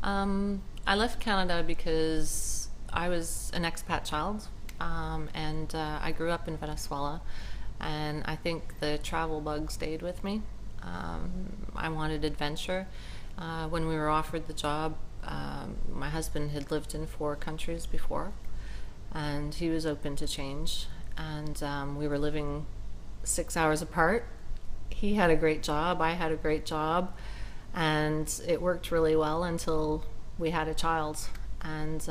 I left Canada because I was an expat child, and I grew up in Venezuela, and I think the travel bug stayed with me. I wanted adventure. When we were offered the job, my husband had lived in 4 countries before, and he was open to change. And we were living 6 hours apart. He had a great job, I had a great job, and it worked really well until we had a child. And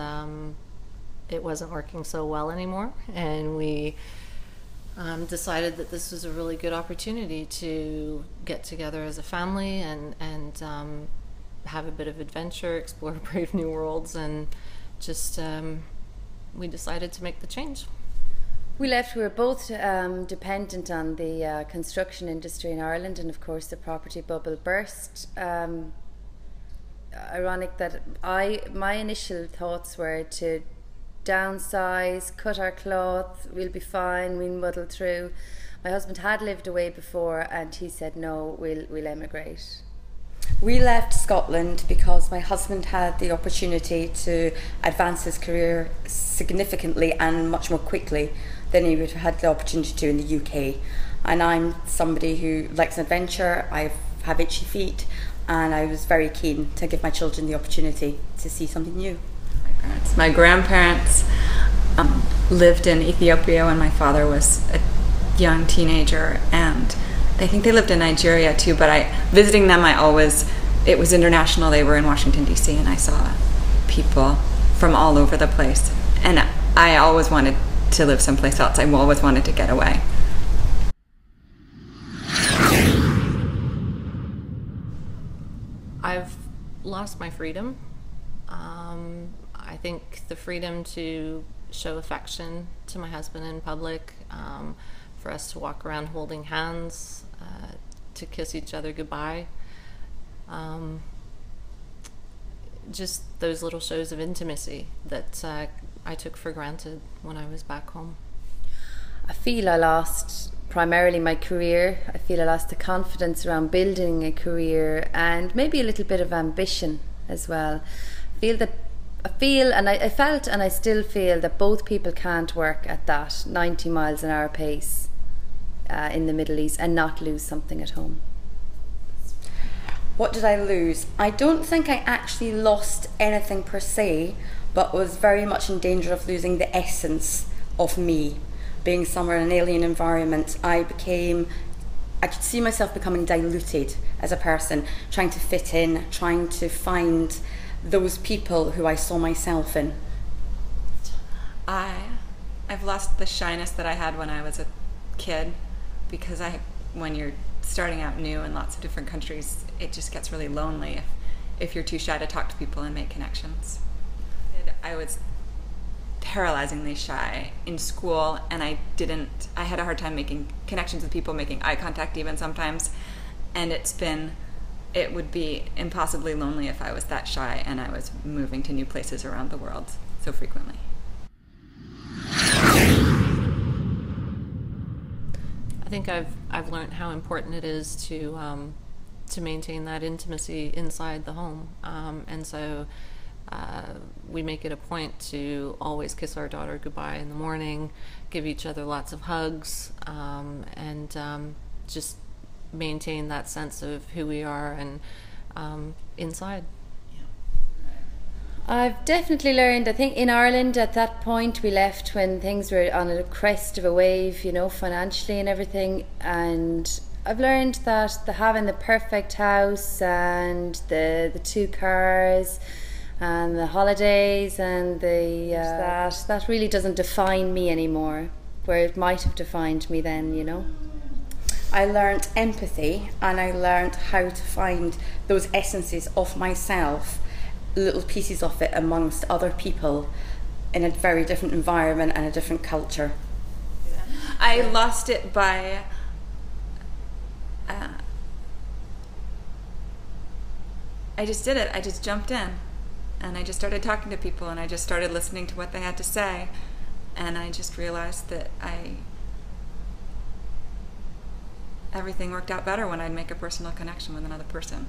it wasn't working so well anymore, and we decided that this was a really good opportunity to get together as a family and have a bit of adventure, explore brave new worlds, and just we decided to make the change. We left, we were both dependent on the construction industry in Ireland, and of course the property bubble burst. Ironic that my initial thoughts were to downsize, cut our cloth, we'll be fine, we'll muddle through. My husband had lived away before, and he said no, we'll emigrate. We left Scotland because my husband had the opportunity to advance his career significantly and much more quickly than he would have had the opportunity to in the UK. And I'm somebody who likes an adventure, I have itchy feet, and I was very keen to give my children the opportunity to see something new. My grandparents lived in Ethiopia when my father was a young teenager, and I think they lived in Nigeria too, but visiting them, it was international. They were in Washington, D.C., and I saw people from all over the place. And I always wanted to live someplace else. I always wanted to get away. I've lost my freedom. I think the freedom to show affection to my husband in public, for us to walk around holding hands, to kiss each other goodbye. Just those little shows of intimacy that I took for granted when I was back home. I feel I lost primarily my career. I feel I lost the confidence around building a career, and maybe a little bit of ambition as well. I felt and I still feel that both people can't work at that 90 miles an hour pace in the Middle East and not lose something at home. What did I lose? I don't think I actually lost anything per se, but was very much in danger of losing the essence of me. Being somewhere in an alien environment, I could see myself becoming diluted as a person, trying to fit in, trying to find those people who I saw myself in. I've lost the shyness that I had when I was a kid, because when you're starting out new in lots of different countries, it just gets really lonely if you're too shy to talk to people and make connections. I was paralyzingly shy in school, and I had a hard time making connections with people, making eye contact even sometimes, and it would be impossibly lonely if I was that shy and I was moving to new places around the world so frequently. I think I've learned how important it is to maintain that intimacy inside the home, and so we make it a point to always kiss our daughter goodbye in the morning, give each other lots of hugs, and just maintain that sense of who we are and inside. I've definitely learned, I think in Ireland at that point we left when things were on a crest of a wave, financially and everything, and I've learned that having the perfect house and the 2 cars and the holidays and that really doesn't define me anymore, where it might have defined me then. I learned empathy, and I learned how to find those essences of myself, little pieces of it amongst other people in a very different environment and a different culture. I lost it by I just did it. I just jumped in, and I just started talking to people, and I just started listening to what they had to say, and I just realized that everything worked out better when I'd make a personal connection with another person.